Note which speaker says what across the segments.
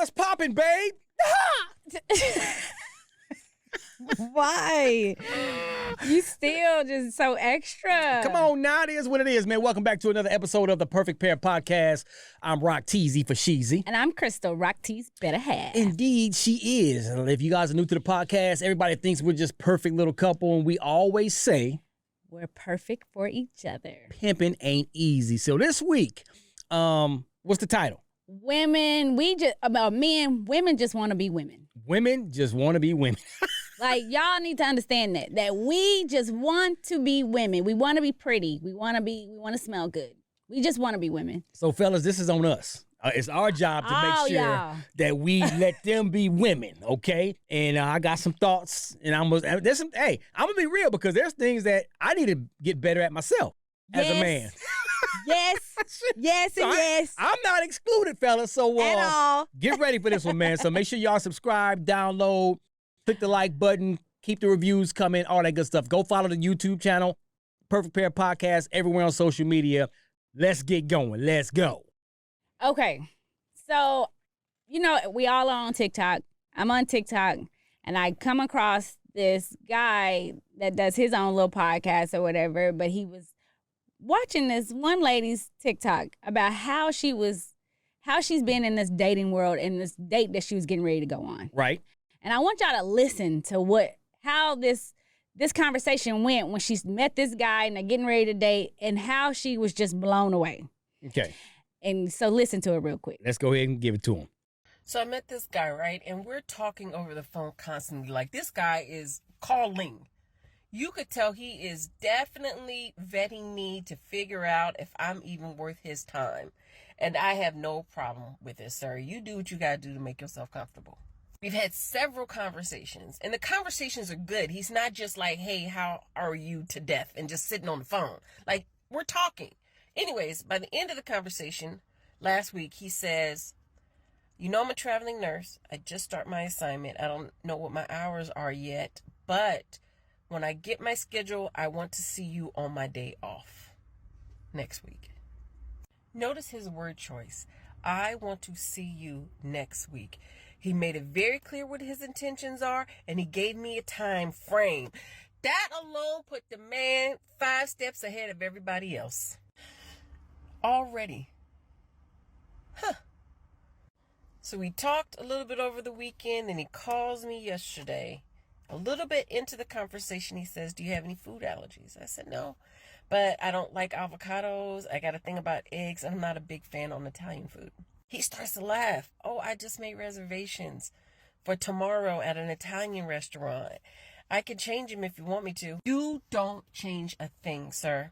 Speaker 1: what's poppin', babe?
Speaker 2: Why? You still just so extra.
Speaker 1: Come on now, it is what it is, man. Welcome back to another episode of the Perfect Pair Podcast. I'm Rock Teasy for Sheezy.
Speaker 2: And I'm Crystal, Rock T's better half.
Speaker 1: Indeed, she is. If you guys are new to the podcast, everybody thinks we're just perfect little couple, and we always say
Speaker 2: we're perfect for each other.
Speaker 1: Pimping ain't easy. So this week, what's the title?
Speaker 2: Women just want to be women.
Speaker 1: Women just want to be women.
Speaker 2: Like, y'all need to understand that we just want to be women. We want to be pretty. We want to smell good. We just want to be women.
Speaker 1: So, fellas, this is on us. It's our job to make sure that we let them be women, okay? And I got some thoughts, and I'm gonna be real because there's things that I need to get better at myself as a man.
Speaker 2: Yes.
Speaker 1: I'm not excluded, fellas. So
Speaker 2: at all.
Speaker 1: Get ready for this one, man. So make sure y'all subscribe, download, click the like button, keep the reviews coming, all that good stuff. Go follow the YouTube channel, Perfect Pair Podcast, everywhere on social media. Let's get going. Let's go.
Speaker 2: Okay. So, we all are on TikTok. I'm on TikTok, and I come across this guy that does his own little podcast or whatever, but he was watching this one lady's TikTok about how she's been in this dating world and this date that she was getting ready to go on.
Speaker 1: Right.
Speaker 2: And I want y'all to listen to how this conversation went when she met this guy and they're getting ready to date and how she was just blown away.
Speaker 1: Okay.
Speaker 2: And so listen to it real quick.
Speaker 1: Let's go ahead and give it to him.
Speaker 3: So I met this guy, right? And we're talking over the phone constantly. Like, this guy is calling. You could tell he is definitely vetting me to figure out if I'm even worth his time. And I have no problem with it, sir. You do what you got to do to make yourself comfortable. We've had several conversations, and the conversations are good. He's not just like, hey, how are you to death, and just sitting on the phone. Like, we're talking. Anyways, by the end of the conversation last week, he says, I'm a traveling nurse. I just start my assignment. I don't know what my hours are yet, but when I get my schedule, I want to see you on my day off next week. Notice his word choice. I want to see you next week. He made it very clear what his intentions are, and he gave me a time frame. That alone put the man 5 steps ahead of everybody else. Already. So we talked a little bit over the weekend, and he calls me yesterday. A little bit into the conversation, he says, do you have any food allergies? I said, no, but I don't like avocados. I got a thing about eggs. I'm not a big fan on Italian food. He starts to laugh. Oh, I just made reservations for tomorrow at an Italian restaurant. I can change them if you want me to. You don't change a thing, sir.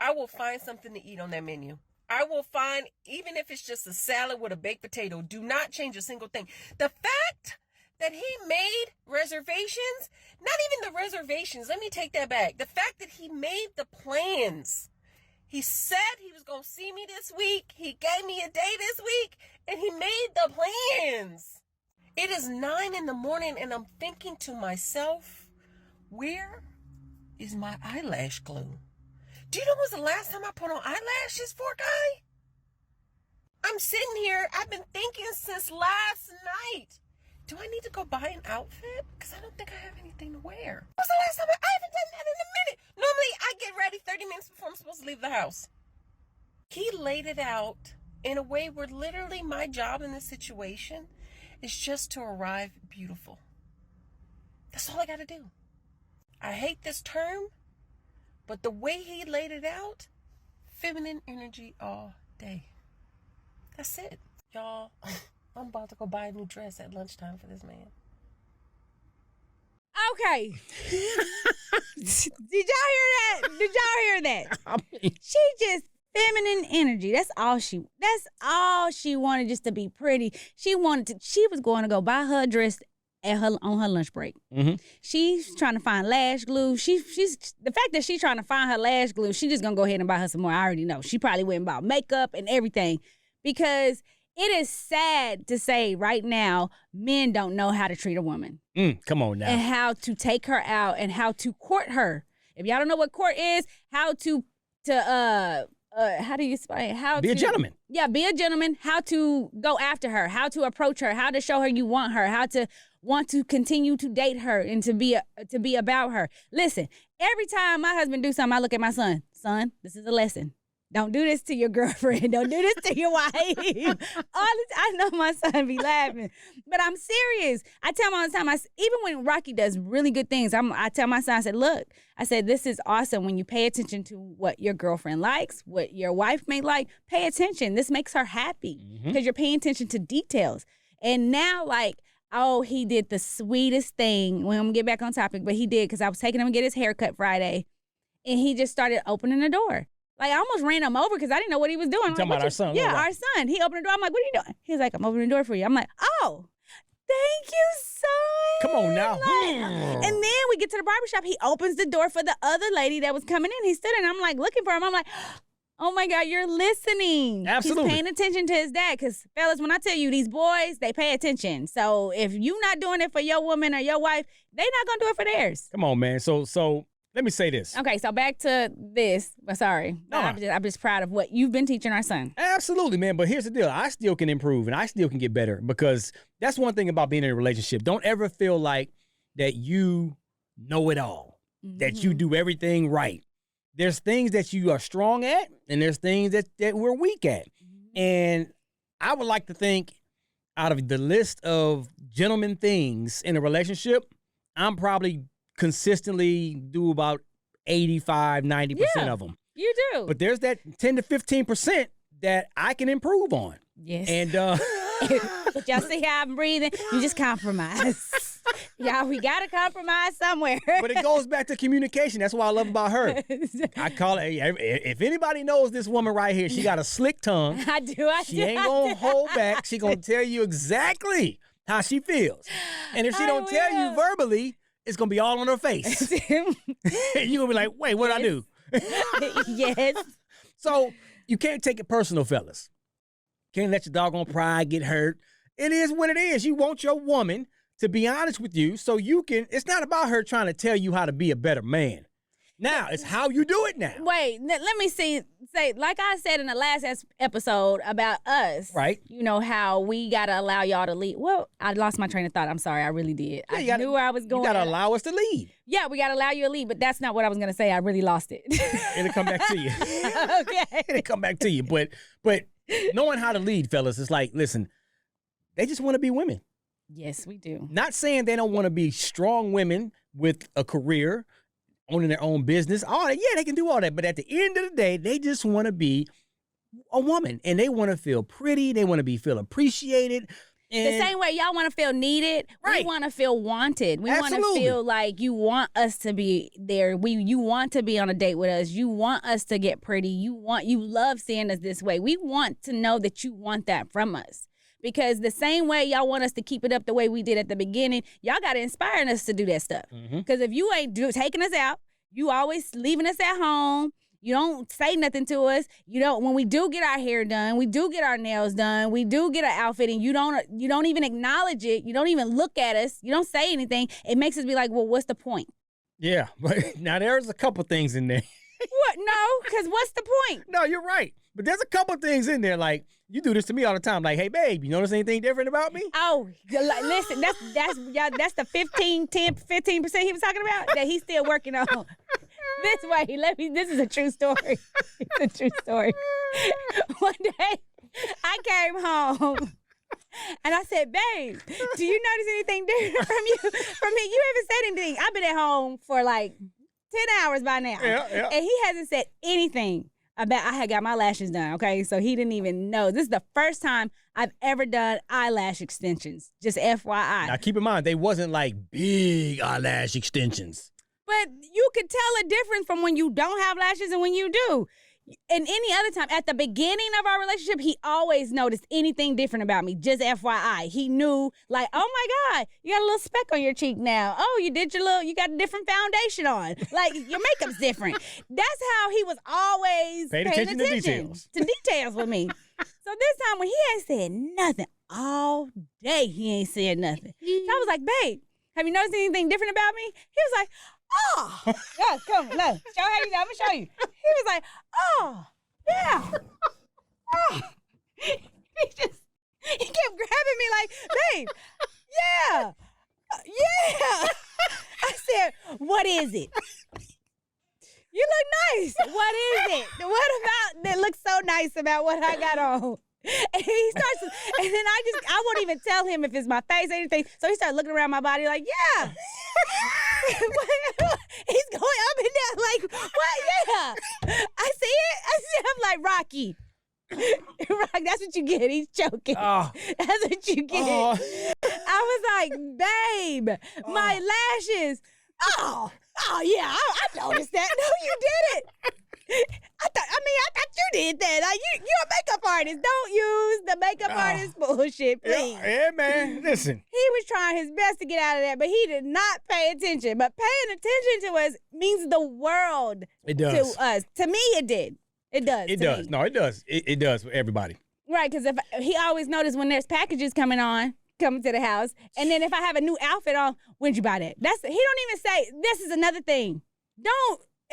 Speaker 3: I will find something to eat on that menu. I will find, even if it's just a salad with a baked potato, do not change a single thing. The fact that he made reservations, not even the reservations, let me take that back. The fact that he made the plans. He said he was going to see me this week. He gave me a day this week, and he made the plans. It is 9 a.m, and I'm thinking to myself, where is my eyelash glue? Do you know when was the last time I put on eyelashes for a guy? I'm sitting here, I've been thinking since last night. Do I need to go buy an outfit? Because I don't think I have anything to wear. When's the last time I haven't done that in a minute? Normally, I get ready 30 minutes before I'm supposed to leave the house. He laid it out in a way where literally my job in this situation is just to arrive beautiful. That's all I got to do. I hate this term, but the way he laid it out, feminine energy all day. That's it. Y'all, I'm about to go buy a new dress at lunchtime for this man.
Speaker 2: Okay. Did y'all hear that?
Speaker 1: I mean,
Speaker 2: She just feminine energy. That's all she wanted, just to be pretty. She was going to go buy her dress on her lunch break.
Speaker 1: mm-hmm.
Speaker 2: She's trying to find lash glue. She's the fact that she's trying to find her lash glue, she's just gonna go ahead and buy her some more. I already know. She probably went and bought makeup and everything, because it is sad to say right now, men don't know how to treat a woman.
Speaker 1: Come on now.
Speaker 2: And how to take her out and how to court her. If y'all don't know what court is, how to how do you explain how
Speaker 1: be
Speaker 2: to
Speaker 1: a gentleman.
Speaker 2: Yeah, be a gentleman. How to go after her, how to approach her, how to show her you want her, how to want to continue to date her and to be about her. Listen, every time my husband do something, I look at my son. Son, this is a lesson. Don't do this to your girlfriend. Don't do this to your wife. I know my son be laughing, but I'm serious. I tell him all the time, even when Rocky does really good things, I tell my son, I said, look, I said, this is awesome when you pay attention to what your girlfriend likes, what your wife may like. Pay attention. This makes her happy because you're paying attention to details. And now, like, oh, he did the sweetest thing. Well, I'm going to get back on topic, but he did because I was taking him to get his hair cut Friday, and he just started opening the door. Like, I almost ran him over because I didn't know what he was doing.
Speaker 1: You're talking about our son?
Speaker 2: Yeah, our son. He opened the door. I'm like, what are you doing? He's like, I'm opening the door for you. I'm like, oh, thank you, son.
Speaker 1: Come on now.
Speaker 2: And then we get to the barbershop. He opens the door for the other lady that was coming in. He stood in. I'm like, looking for him. I'm like, oh, my God, you're listening.
Speaker 1: Absolutely.
Speaker 2: He's paying attention to his dad because, fellas, when I tell you, these boys, they pay attention. So if you're not doing it for your woman or your wife, they're not going to do it for theirs.
Speaker 1: Come on, man. So let me say this.
Speaker 2: Okay, so back to this. But sorry.
Speaker 1: No.
Speaker 2: I'm just proud of what you've been teaching our son.
Speaker 1: Absolutely, man. But here's the deal. I still can improve and I still can get better because that's one thing about being in a relationship. Don't ever feel like that you know it all, that you do everything right. There's things that you are strong at and there's things that we're weak at. And I would like to think out of the list of gentleman things in a relationship, I'm probably consistently do about 85, 90% of them.
Speaker 2: You do.
Speaker 1: But there's that 10 to 15% that I can improve on.
Speaker 2: Yes.
Speaker 1: And
Speaker 2: but y'all see how I'm breathing? You just compromise. Y'all, we got to compromise somewhere.
Speaker 1: But it goes back to communication. That's what I love about her. I call it, if anybody knows this woman right here, she got a slick tongue.
Speaker 2: I do.
Speaker 1: She ain't going to hold back. She going to tell you exactly how she feels. And if she don't tell you verbally, it's going to be all on her face. You're going to be like, wait, what did I do?
Speaker 2: Yes.
Speaker 1: So you can't take it personal, fellas. Can't let your doggone pride get hurt. It is what it is. You want your woman to be honest with you so you can, it's not about her trying to tell you how to be a better man. Now, it's how you do it now.
Speaker 2: Wait, let me say, like I said in the last episode about us.
Speaker 1: Right.
Speaker 2: You know how we got to allow y'all to lead. Well, I lost my train of thought. I'm sorry. I really did.
Speaker 1: Yeah,
Speaker 2: I knew where I was going.
Speaker 1: You got to allow us to lead.
Speaker 2: Yeah, we got to allow you to lead, but that's not what I was going to say. I really lost it.
Speaker 1: It'll come back to you.
Speaker 2: Okay.
Speaker 1: It'll come back to you. But knowing how to lead, fellas, it's like, listen, they just want to be women.
Speaker 2: Yes, we do.
Speaker 1: Not saying they don't want to be strong women with a career, owning their own business. All that, yeah, they can do all that. But at the end of the day, they just want to be a woman. And they want to feel pretty. They want to feel appreciated. And
Speaker 2: the same way y'all want to feel needed,
Speaker 1: right.
Speaker 2: We want to feel wanted. We want to
Speaker 1: Absolutely.
Speaker 2: feel like you want us to be there. You want to be on a date with us. You want us to get pretty. You love seeing us this way. We want to know that you want that from us. Because the same way y'all want us to keep it up the way we did at the beginning, y'all got to inspire us to do that stuff. Because if you ain't taking us out, you always leaving us at home, you don't say nothing to us, when we do get our hair done, we do get our nails done, we do get an outfit, and you don't even acknowledge it, you don't even look at us, you don't say anything, it makes us be like, well, what's the point?
Speaker 1: Yeah, but now there's a couple things in there.
Speaker 2: What? No, because what's the point?
Speaker 1: No, you're right. But there's a couple things in there, like, you do this to me all the time. Like, hey, babe, you notice anything different about me?
Speaker 2: Oh, listen, that's the 15% he was talking about that he's still working on. This way, this is a true story. It's a true story. One day, I came home. And I said, babe, do you notice anything different from you? From me, you haven't said anything. I've been at home for like 10 hours by now.
Speaker 1: Yeah.
Speaker 2: And he hasn't said anything about I had got my lashes done, okay? So he didn't even know. This is the first time I've ever done eyelash extensions. Just FYI.
Speaker 1: Now, keep in mind, they wasn't like big eyelash extensions.
Speaker 2: But you could tell a difference from when you don't have lashes and when you do. And any other time, at the beginning of our relationship, he always noticed anything different about me. Just FYI. He knew, like, oh my God, you got a little speck on your cheek now. Oh, you got a different foundation on. Like, your makeup's different. That's how he was always paying attention
Speaker 1: to details.
Speaker 2: To details with me. So this time when he ain't said nothing, all day he ain't said nothing. So I was like, babe, have you noticed anything different about me? He was like, oh, yeah, come, look, show how you. I'm gonna show you. He was like, oh, Yeah. Oh. He kept grabbing me like, babe, yeah. Yeah. I said, what is it? You look nice. What is it? What about that looks so nice about what I got on? And he starts, and then I won't even tell him if it's my face or anything. So he started looking around my body like, yeah. He's going up and down like, what? Yeah. I see it. I'm like, Rocky. Rock, that's what you get. He's choking. That's what you get. I was like, babe, my lashes. Oh yeah, I noticed that. No, you didn't. I thought you did that. Like, you're a makeup artist. Don't use the makeup artist bullshit, please.
Speaker 1: Yeah, man. Listen.
Speaker 2: He was trying his best to get out of that, but he did not pay attention. But paying attention to us means the world.
Speaker 1: It does.
Speaker 2: To us. To me, it did. It does.
Speaker 1: It does. No, it does. It does for everybody.
Speaker 2: Right, because if he always noticed when there's packages coming to the house, and then if I have a new outfit on, when'd you buy that? He don't even say, this is another thing.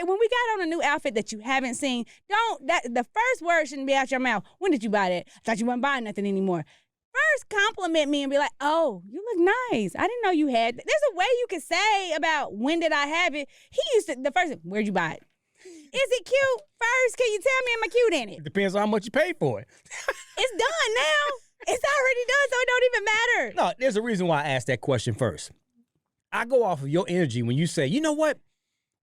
Speaker 2: When we got on a new outfit that you haven't seen, the first word shouldn't be out your mouth. When did you buy that? I thought you weren't buying nothing anymore. First, compliment me and be like, oh, you look nice. I didn't know you had that. There's a way you can say about when did I have it. He used to, the first, where'd you buy it? Is it cute? First, can you tell me am I cute in it?
Speaker 1: It depends on how much you paid for it.
Speaker 2: It's done now. It's already done, so it don't even matter.
Speaker 1: No, there's a reason why I asked that question first. I go off of your energy when you say, you know what?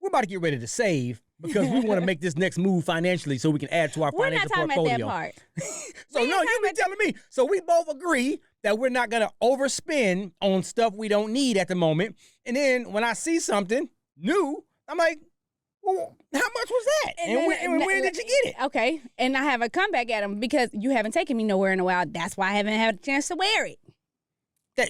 Speaker 1: We're about to get ready to save because we want to make this next move financially so we can add to our financial portfolio.
Speaker 2: We're not talking about that part.
Speaker 1: So no, you've been telling me. So we both agree that we're not going to overspend on stuff we don't need at the moment. And then when I see something new, I'm like, well, how much was that? And where did you get it?
Speaker 2: Okay. And I have a comeback at him because you haven't taken me nowhere in a while. That's why I haven't had a chance to wear it.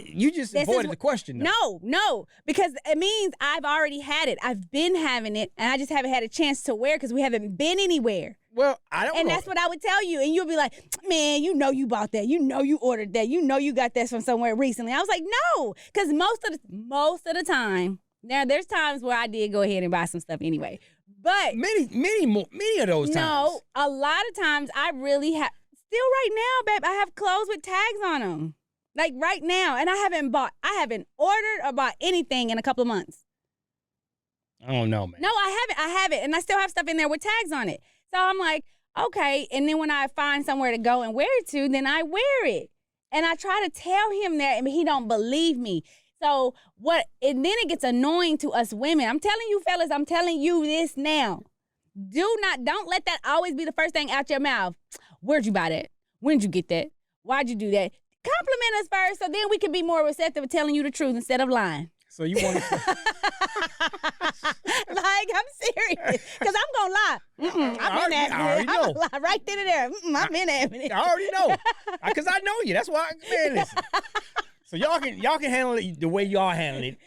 Speaker 1: You just avoided the question, though.
Speaker 2: No, because it means I've already had it. I've been having it, and I just haven't had a chance to wear it because we haven't been anywhere.
Speaker 1: Well, I don't know.
Speaker 2: And that's what I would tell you. And you'll be like, man, you know you bought that. You know you ordered that. You know you got that from somewhere recently. I was like, no, because most of the time, now there's times where I did go ahead and buy some stuff anyway. But
Speaker 1: many of those times. No,
Speaker 2: a lot of times I really have. Still right now, babe, I have clothes with tags on them. Like right now, and I haven't ordered or bought anything in a couple of months.
Speaker 1: I don't know, man.
Speaker 2: No, I haven't, and I still have stuff in there with tags on it. So I'm like, okay, and then when I find somewhere to go and wear it to, then I wear it. And I try to tell him that, and he don't believe me. So and then it gets annoying to us women. I'm telling you, fellas, I'm telling you this now. Don't let that always be the first thing out your mouth. Where'd you buy that? When'd you get that? Why'd you do that? Compliment us first, so then we can be more receptive of telling you the truth instead of lying.
Speaker 1: So you want to...
Speaker 2: Like, I'm serious, because I'm going to lie. I'm in
Speaker 1: I already know.
Speaker 2: I'm gonna lie right then and there. I'm in that.
Speaker 1: I already know, because I know you. That's why, man, listen. So y'all can handle it the way y'all handle it.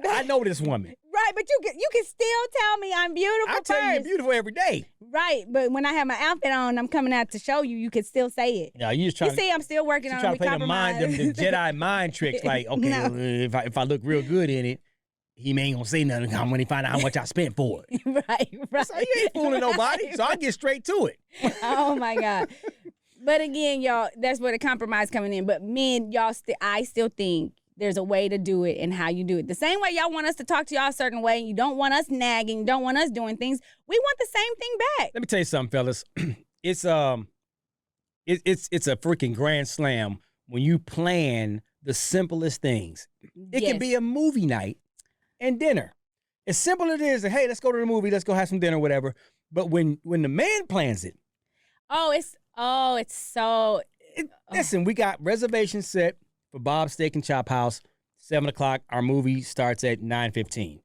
Speaker 1: I know this woman.
Speaker 2: Right, but you can still tell me I'm beautiful.
Speaker 1: I tell you you're beautiful every day.
Speaker 2: Right, but when I have my outfit on, I'm coming out to show you. You can still say it.
Speaker 1: Yeah, you just trying.
Speaker 2: You see, I'm still working on it.
Speaker 1: Trying to play the Jedi mind tricks. Like, okay, no. If I look real good in it, he ain't gonna say nothing when he find out how much I spent for it.
Speaker 2: Right.
Speaker 1: So you ain't fooling nobody. So I get straight to it.
Speaker 2: Oh my God. But again, y'all, that's where the compromise coming in. But men, I still think there's a way to do it and how you do it. The same way y'all want us to talk to y'all a certain way, you don't want us nagging, you don't want us doing things. We want the same thing back.
Speaker 1: Let me tell you something, fellas. It's a freaking grand slam when you plan the simplest things. It can be a movie night and dinner. As simple as it is, hey, let's go to the movie, let's go have some dinner, whatever. But when the man plans it, listen, we got reservations set for Bob's Steak and Chop House, 7 o'clock. Our movie starts at 9:15.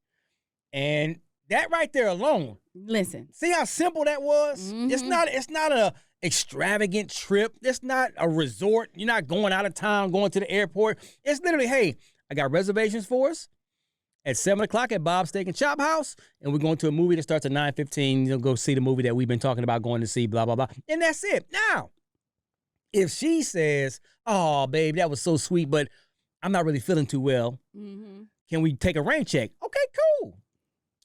Speaker 1: And that right there alone.
Speaker 2: Listen.
Speaker 1: See how simple that was?
Speaker 2: Mm-hmm.
Speaker 1: It's not a extravagant trip. It's not a resort. You're not going out of town, going to the airport. It's literally, hey, I got reservations for us at 7 o'clock at Bob's Steak and Chop House, and we're going to a movie that starts at 9:15. You'll go see the movie that we've been talking about going to see, blah, blah, blah. And that's it. Now, if she says, oh, babe, that was so sweet, but I'm not really feeling too well. Mm-hmm. Can we take a rain check? Okay, cool.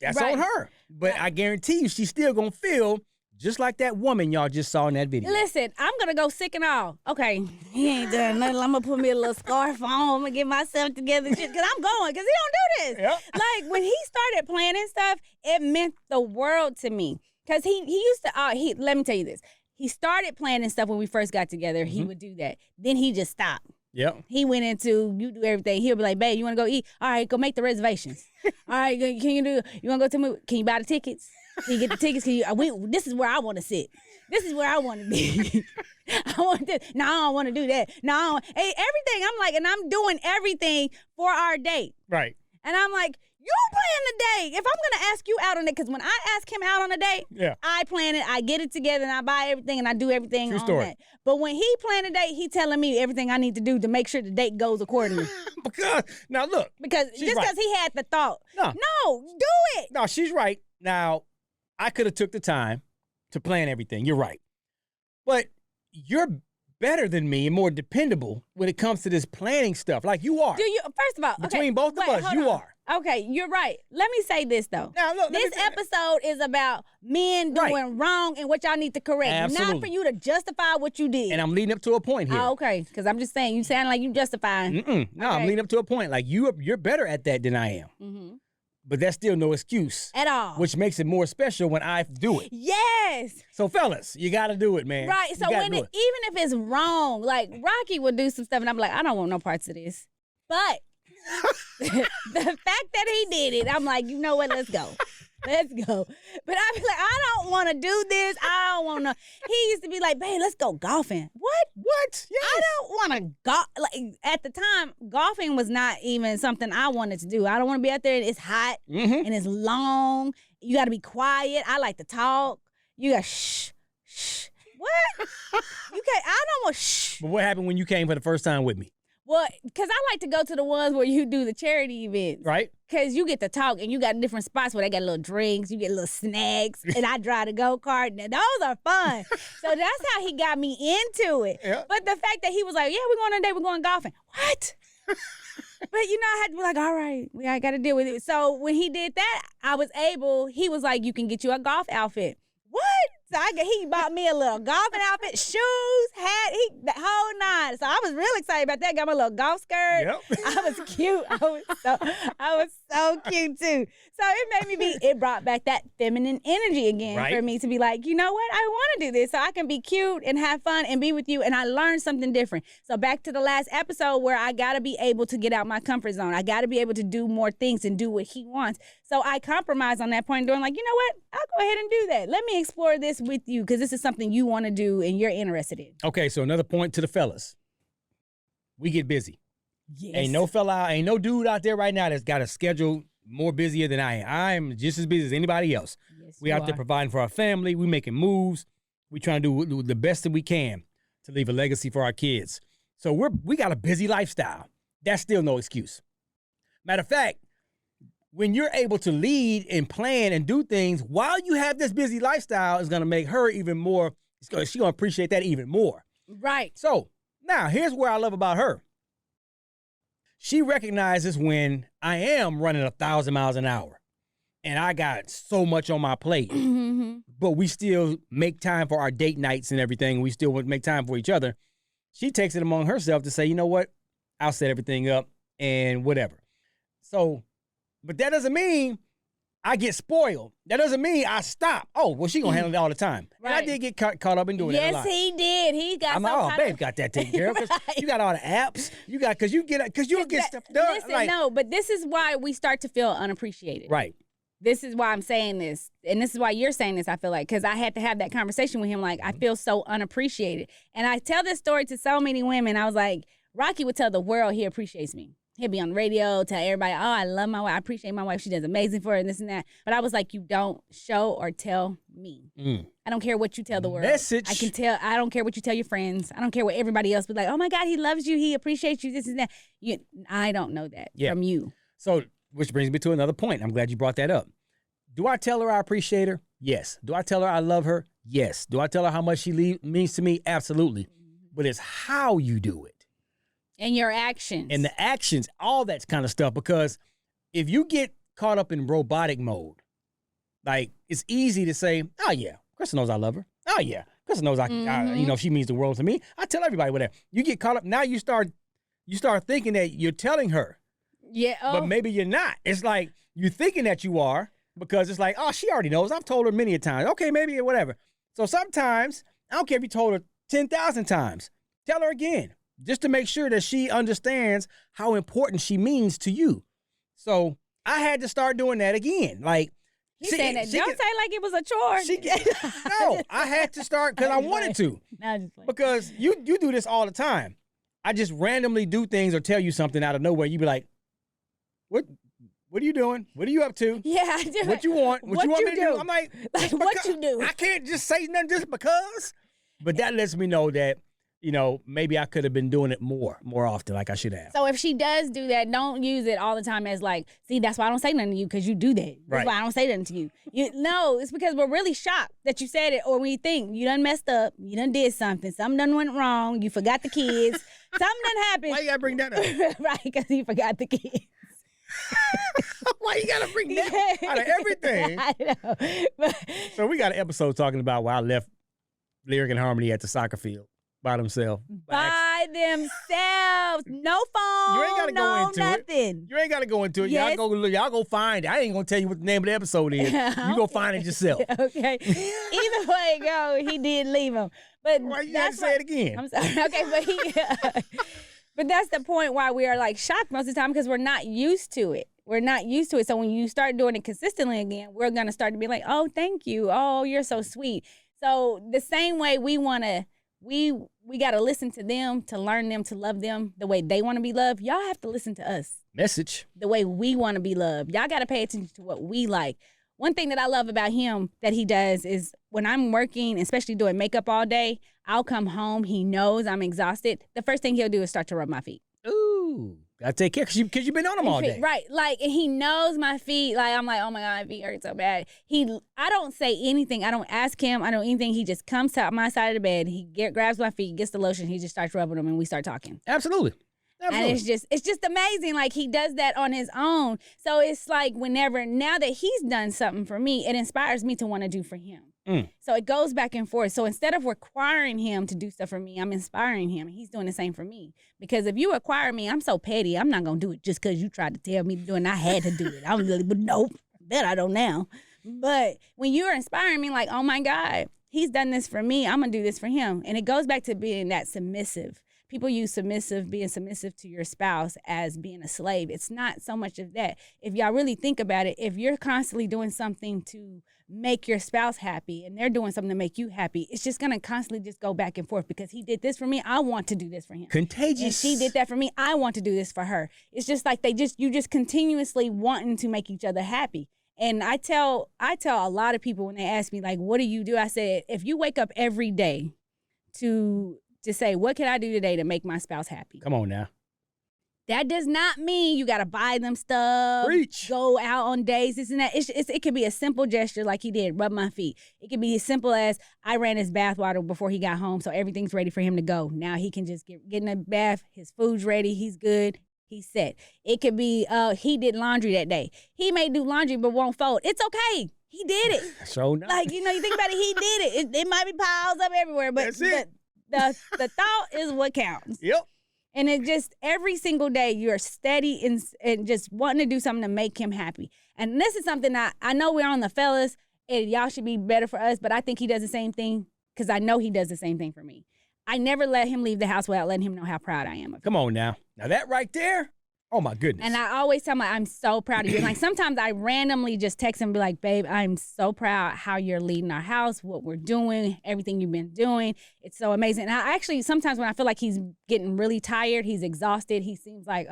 Speaker 1: That's on her. But I guarantee you she's still going to feel just like that woman y'all just saw in that video.
Speaker 2: Listen, I'm going to go sick and all. Okay, he ain't done nothing. I'm going to put me a little scarf on. I'm going to get myself together because I'm going because he don't do this.
Speaker 1: Yep.
Speaker 2: Like, when he started planning stuff, it meant the world to me. Because he used to, let me tell you this. He started planning stuff when we first got together. He would do that. Then he just stopped.
Speaker 1: Yep.
Speaker 2: He went into, you do everything. He'll be like, babe, you want to go eat? All right, go make the reservations. All right, you want to go to the movie? Can you buy the tickets? Can you get the tickets? This is where I want to sit. This is where I want to be. I want this. No, I don't want to do that. No, hey, everything. I'm like, and I'm doing everything for our date.
Speaker 1: Right.
Speaker 2: And I'm like, you plan the date. If I'm going to ask you out on it, because when I ask him out on a date, I plan it, I get it together, and I buy everything, and I do everything
Speaker 1: True
Speaker 2: on
Speaker 1: story.
Speaker 2: that. But when he planned a date, he telling me everything I need to do to make sure the date goes accordingly.
Speaker 1: Because, now look.
Speaker 2: Because just
Speaker 1: right.
Speaker 2: because he had the thought.
Speaker 1: No,
Speaker 2: do it.
Speaker 1: No, she's right. Now, I could have took the time to plan everything. You're right. But you're better than me and more dependable when it comes to this planning stuff. Like you are.
Speaker 2: Do you? First of all,
Speaker 1: between both of us, you are.
Speaker 2: Okay, you're right. Let me say this though.
Speaker 1: Now, look,
Speaker 2: this episode is about men doing wrong and what y'all need to correct,
Speaker 1: Absolutely.
Speaker 2: not for you to justify what you did.
Speaker 1: And I'm leading up to a point here.
Speaker 2: Oh, okay, because I'm just saying you sound like you justifying.
Speaker 1: No, I'm leading up to a point. Like you're better at that than I am.
Speaker 2: Mm-hmm.
Speaker 1: But that's still no excuse
Speaker 2: At all.
Speaker 1: which makes it more special when I do it.
Speaker 2: Yes.
Speaker 1: So, fellas, you got to do it, man.
Speaker 2: Right. So even if it's wrong, like Rocky would do some stuff, and I'm like, I don't want no parts of this. But the fact that he did it, I'm like, you know what? Let's go. Let's go. But I be like, I don't want to do this. I don't want to. He used to be like, babe, let's go golfing. What?
Speaker 1: Yes.
Speaker 2: I don't want to golf. Like, at the time, golfing was not even something I wanted to do. I don't want to be out there and it's hot and it's long. You got to be quiet. I like to talk. You got shh. What? You can't. I don't want shh.
Speaker 1: But what happened when you came for the first time with me?
Speaker 2: Well, because I like to go to the ones where you do the charity events.
Speaker 1: Right.
Speaker 2: Because you get to talk and you got different spots where they got little drinks, you get little snacks, and I drive the go-kart. And those are fun. So that's how he got me into it.
Speaker 1: Yeah.
Speaker 2: But the fact that he was like, yeah, we're going on a date, we're going golfing. What? But, I had to be like, all right, I got to deal with it. So when he did that, he was like, you can get you a golf outfit. What? So he bought me a little golfing outfit, shoes, hat, the whole nine. So I was real excited about that. Got my little golf skirt.
Speaker 1: Yep.
Speaker 2: I was cute. I was so cute too. So it brought back that feminine energy again for me to be like, you know what? I want to do this so I can be cute and have fun and be with you. And I learned something different. So back to the last episode where I got to be able to get out my comfort zone. I got to be able to do more things and do what he wants. So I compromised on that point, doing like, you know what? I'll go ahead and do that. Let me explore this with you because this is something you want to do and you're interested in.
Speaker 1: Okay, so another point to the fellas. We get busy.
Speaker 2: Yes.
Speaker 1: Ain't no dude out there right now that's got a schedule more busier than I am. I am just as busy as anybody else.
Speaker 2: Yes,
Speaker 1: We out there providing for our family. We making moves. We trying to do the best that we can to leave a legacy for our kids. So we got a busy lifestyle. That's still no excuse. Matter of fact, when you're able to lead and plan and do things while you have this busy lifestyle, is going to make her even more, she's going to appreciate that even more.
Speaker 2: Right.
Speaker 1: So now here's where I love about her. She recognizes when I am running 1,000 miles an hour and I got so much on my plate, but we still make time for our date nights and everything. We still want to make time for each other. She takes it among herself to say, you know what? I'll set everything up and whatever. So, but that doesn't mean I get spoiled. That doesn't mean I stop. Oh, well, she gonna handle it all the time. Right. And I did get caught up in doing that a lot.
Speaker 2: Yes, he did. He got.
Speaker 1: I'm like, babe, got that taken care of. Right. You got all the apps. You got because you'll get stuff done.
Speaker 2: Listen, no, but this is why we start to feel unappreciated.
Speaker 1: Right.
Speaker 2: This is why I'm saying this, and this is why you're saying this. I feel like because I had to have that conversation with him. Like I feel so unappreciated, and I tell this story to so many women. I was like, Rocky would tell the world he appreciates me. He'd be on the radio, tell everybody, oh, I love my wife. I appreciate my wife. She does amazing for her and this and that. But I was like, you don't show or tell me. I don't care what you tell the world.
Speaker 1: Message.
Speaker 2: I don't care what you tell your friends. I don't care what everybody else be like, oh my God, he loves you. He appreciates you, this and that. I don't know that from you.
Speaker 1: So, which brings me to another point. I'm glad you brought that up. Do I tell her I appreciate her? Yes. Do I tell her I love her? Yes. Do I tell her how much she means to me? Absolutely. But it's how you do it.
Speaker 2: And your actions.
Speaker 1: And the actions, all that kind of stuff. Because if you get caught up in robotic mode, like it's easy to say, oh yeah, Krista knows I love her. Oh, yeah. Krista knows she means the world to me. I tell everybody whatever. You get caught up. Now you start thinking that you're telling her.
Speaker 2: Yeah. Oh.
Speaker 1: But maybe you're not. It's like you're thinking that you are because it's like, oh, she already knows. I've told her many a time. Okay, maybe whatever. So sometimes, I don't care if you told her 10,000 times. Tell her again, just to make sure that she understands how important she means to you. So I had to start doing that again. Like,
Speaker 2: he's saying that. Don't say like it was a chore.
Speaker 1: No, I had to start because I wanted to. Because you do this all the time. I just randomly do things or tell you something out of nowhere. You be like, what are you doing? What are you up to?
Speaker 2: Yeah, I do.
Speaker 1: What you want? What you want me to do? I'm
Speaker 2: like what you do?
Speaker 1: I can't just say nothing just because. But that lets me know that, maybe I could have been doing it more often like I should have.
Speaker 2: So if she does do that, don't use it all the time as like, see, that's why I don't say nothing to you because you do that. That's why I don't say nothing to you. No, it's because we're really shocked that you said it, or we think you done messed up, you done did something done went wrong, you forgot the kids, something done happened.
Speaker 1: Why you gotta bring that up?
Speaker 2: Right, because you forgot the kids.
Speaker 1: Why you gotta bring that out of everything?
Speaker 2: I know.
Speaker 1: So we got an episode talking about why I left Lyric and Harmony at the soccer field. By themselves.
Speaker 2: By themselves. No phone.
Speaker 1: You ain't gotta go into
Speaker 2: nothing.
Speaker 1: it. You ain't gotta go into it.
Speaker 2: Yes.
Speaker 1: Y'all go find it. I ain't gonna tell you what the name of the episode is. You go find it yourself.
Speaker 2: Okay. Either way it go, he did leave him. But
Speaker 1: why you gotta say it again?
Speaker 2: I'm sorry. Okay, but but that's the point why we are like shocked most of the time because we're not used to it. We're not used to it. So when you start doing it consistently again, we're gonna start to be like, oh, thank you. Oh, you're so sweet. So the same way we got to listen to them, to learn them, to love them the way they want to be loved. Y'all have to listen to us.
Speaker 1: Message.
Speaker 2: The way we want to be loved. Y'all got to pay attention to what we like. One thing that I love about him that he does is when I'm working, especially doing makeup all day, I'll come home. He knows I'm exhausted. The first thing he'll do is start to rub my feet.
Speaker 1: Ooh. Gotta take care because you've been on them all day.
Speaker 2: Right. Like, and he knows my feet. Like, I'm like, oh my God, my feet hurt so bad. I don't say anything. I don't ask him. I don't anything. He just comes to my side of the bed. He grabs my feet, gets the lotion. He just starts rubbing them and we start talking.
Speaker 1: Absolutely.
Speaker 2: And it's just amazing. Like, he does that on his own. So it's like now that he's done something for me, it inspires me to want to do for him. So it goes back and forth. So instead of requiring him to do stuff for me, I'm inspiring him. He's doing the same for me. Because if you require me, I'm so petty. I'm not going to do it just because you tried to tell me to do it and I had to do it. I was really, but nope. Bet I don't now. But when you're inspiring me, like, oh my God, he's done this for me. I'm going to do this for him. And it goes back to being that submissive. People use being submissive to your spouse as being a slave. It's not so much of that. If y'all really think about it, if you're constantly doing something to make your spouse happy and they're doing something to make you happy, it's just going to constantly just go back and forth because he did this for me. I want to do this for him.
Speaker 1: Contagious.
Speaker 2: And she did that for me. I want to do this for her. It's just like you just continuously wanting to make each other happy. And I tell a lot of people when they ask me, like, what do you do? I said, if you wake up every day to say, what can I do today to make my spouse happy?
Speaker 1: Come on now.
Speaker 2: That does not mean you got to buy them stuff,
Speaker 1: Preach.
Speaker 2: Go out on dates, this and that. It could be a simple gesture like he did, rub my feet. It could be as simple as I ran his bath water before he got home, so everything's ready for him to go. Now he can just get in the bath, his food's ready, he's good, he's set. It could be he did laundry that day. He may do laundry but won't fold. It's okay. He did it.
Speaker 1: So nice.
Speaker 2: Like, you think about it, he did it. It might be piles up everywhere, but
Speaker 1: that's it.
Speaker 2: The thought is what counts.
Speaker 1: Yep.
Speaker 2: And it just every single day you're steady and just wanting to do something to make him happy. And this is something I know we're on the fellas and y'all should be better for us, but I think he does the same thing because I know he does the same thing for me. I never let him leave the house without letting him know how proud I am of him.
Speaker 1: Come on now. Now that right there, oh my goodness.
Speaker 2: And I always tell him, I'm so proud of you. And like sometimes I randomly just text him and be like, babe, I'm so proud how you're leading our house, what we're doing, everything you've been doing. It's so amazing. And I actually, sometimes when I feel like he's getting really tired, he's exhausted, he seems like,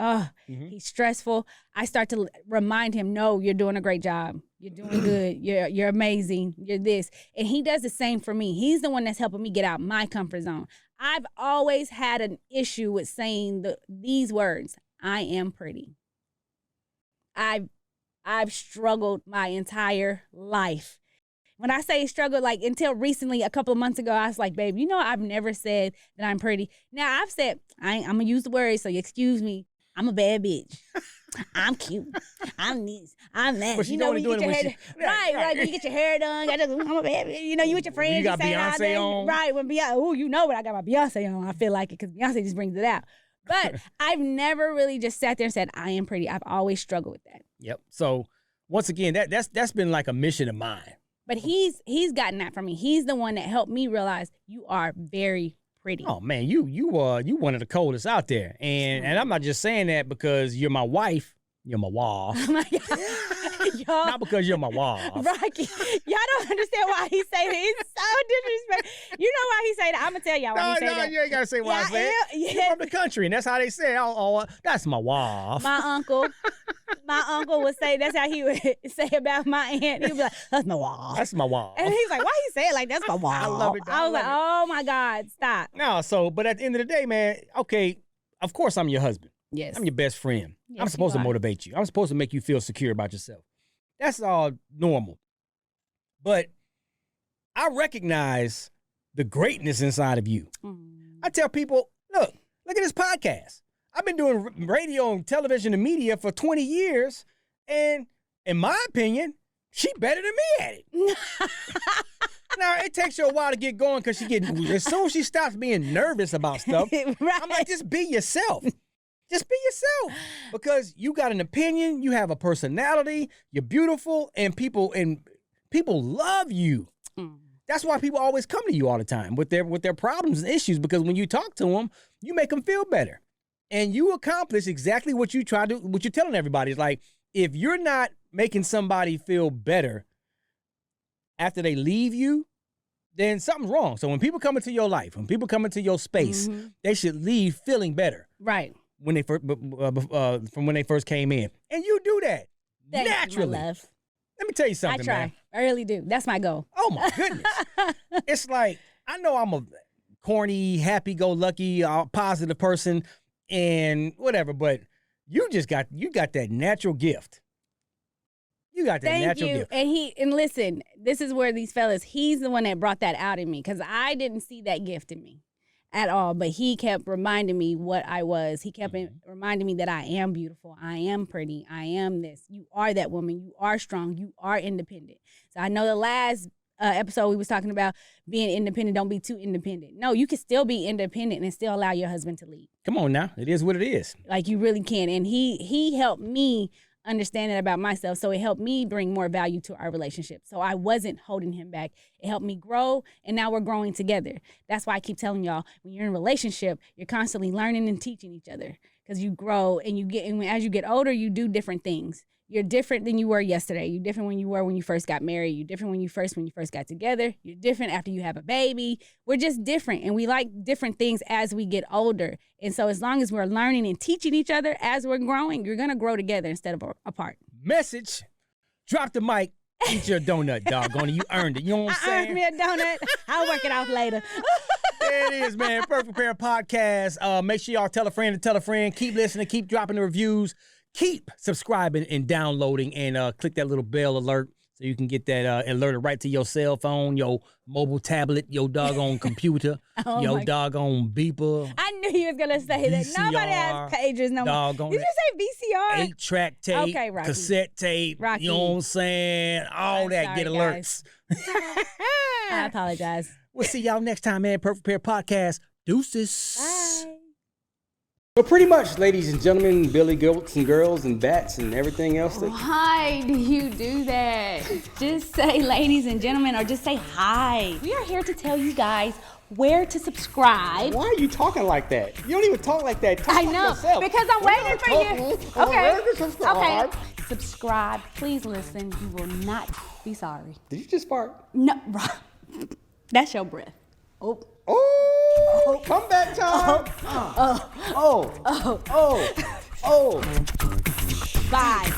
Speaker 2: he's stressful, I start to remind him, no, you're doing a great job. You're doing good. You're amazing. You're this. And he does the same for me. He's the one that's helping me get out my comfort zone. I've always had an issue with saying these words. I am pretty. I've struggled my entire life. When I say struggle, like until recently, a couple of months ago, I was like, babe, I've never said that I'm pretty. Now I've said, I'm going to use the word, so you excuse me. I'm a bad bitch. I'm cute. I'm this. I'm that.
Speaker 1: But she
Speaker 2: you know, when you get your hair
Speaker 1: right.
Speaker 2: when you get your hair done, I'm a bad bitch. You know, you with your friends.
Speaker 1: When you got Beyonce on.
Speaker 2: Right. When Beyonce, oh, you know what I got my Beyonce on. I feel like it because Beyonce just brings it out. But I've never really just sat there and said, I am pretty. I've always struggled with that.
Speaker 1: Yep. So once again, that's been like a mission of mine.
Speaker 2: But he's gotten that from me. He's the one that helped me realize you are very pretty.
Speaker 1: Oh man, you one of the coldest out there. And I'm not just saying that because you're my wife. You're my wife.
Speaker 2: Oh my God. Y'all,
Speaker 1: not because you're my wife.
Speaker 2: Rocky, y'all don't understand why he say that. It's so disrespectful. You know why he say that? I'm going to tell y'all why he say that.
Speaker 1: No, you ain't got to say why I say it. You're from the country, and that's how they say it. Oh, that's my wife.
Speaker 2: My uncle would say, that's how he would say about my aunt. He would be like, that's my wife.
Speaker 1: That's my wife.
Speaker 2: And he's like, why he say it like that's my wife?
Speaker 1: I love it.
Speaker 2: I was like, oh my God, stop.
Speaker 1: No, but at the end of the day, man, okay, of course I'm your husband.
Speaker 2: Yes.
Speaker 1: I'm your best friend.
Speaker 2: Yes,
Speaker 1: I'm supposed to motivate you. I'm supposed to make you feel secure about yourself. That's all normal. But I recognize the greatness inside of you. I tell people, look at this podcast. I've been doing radio and television and media for 20 years, and in my opinion, she better than me at it. Now, it takes you a while to get going because as soon as she stops being nervous about stuff,
Speaker 2: right.
Speaker 1: I'm like, just be yourself. Just be yourself, because you got an opinion, you have a personality, you're beautiful, and people love you. That's why people always come to you all the time with their problems and issues, because when you talk to them, you make them feel better, and you accomplish exactly what you're telling everybody. It's like, if you're not making somebody feel better after they leave you, then something's wrong. So when people come into your life, when people come into your space, they should leave feeling better.
Speaker 2: Right.
Speaker 1: When they first, from when they first came in, and you do that naturally.
Speaker 2: You, my love.
Speaker 1: Let me tell you something,
Speaker 2: I try.
Speaker 1: man.
Speaker 2: I really do. That's my goal.
Speaker 1: Oh my goodness! It's like, I know I'm a corny, happy-go-lucky, positive person, and whatever, but you got that natural gift. You got that natural gift.
Speaker 2: And listen, this is where these fellas, he's the one that brought that out in me, because I didn't see that gift in me at all, but he kept reminding me what I was. He kept reminding me that I am beautiful, I am pretty, I am this. You are that woman, you are strong, you are independent. So I know the last episode we was talking about being independent, don't be too independent. No, you can still be independent and still allow your husband to lead.
Speaker 1: Come on now, it is what it is.
Speaker 2: Like, you really can. And he helped me understand that about myself, so it helped me bring more value to our relationship. So I wasn't holding him back. It helped me grow, and now we're growing together. That's why I keep telling y'all, when you're in a relationship, you're constantly learning and teaching each other, because you grow, and as you get older, you do different things. You're different than you were yesterday. You're different when you were when you first got married. You're different when you first got together. You're different after you have a baby. We're just different, and we like different things as we get older. And so as long as we're learning and teaching each other as we're growing, you're going to grow together instead of apart.
Speaker 1: Message. Drop the mic. Eat your donut, doggone it. You earned it. You know what I'm saying?
Speaker 2: I earned me a donut. I'll work it off later.
Speaker 1: There it is, man. Perfect Pair Podcast. Make sure y'all tell a friend to tell a friend. Keep listening. Keep dropping the reviews. Keep subscribing and downloading, and click that little bell alert so you can get that alerted right to your cell phone, your mobile tablet, your doggone computer, your doggone beeper.
Speaker 2: I knew you was going to say that. Nobody has pages no more. Did you say VCR?
Speaker 1: 8-track tape,
Speaker 2: okay, Rocky.
Speaker 1: cassette tape,
Speaker 2: Rocky.
Speaker 1: You know what I'm saying? All that,
Speaker 2: sorry,
Speaker 1: get alerts.
Speaker 2: I apologize.
Speaker 1: We'll see y'all next time, man. Perfect Pair Podcast. Deuces.
Speaker 2: Bye.
Speaker 1: But pretty much, ladies and gentlemen, billy goats and girls and bats and everything else.
Speaker 2: Why do you do that? Just say ladies and gentlemen, or just say hi. We are here to tell you guys where to subscribe.
Speaker 1: Why are you talking like that? You don't even talk like that. Talk
Speaker 2: I know,
Speaker 1: yourself.
Speaker 2: because I'm waiting for you. Okay.
Speaker 1: Subscribe.
Speaker 2: Okay. Subscribe. Please listen. You will not be sorry.
Speaker 1: Did you just fart?
Speaker 2: No. That's your breath.
Speaker 1: Oh, comeback time.
Speaker 2: Bye.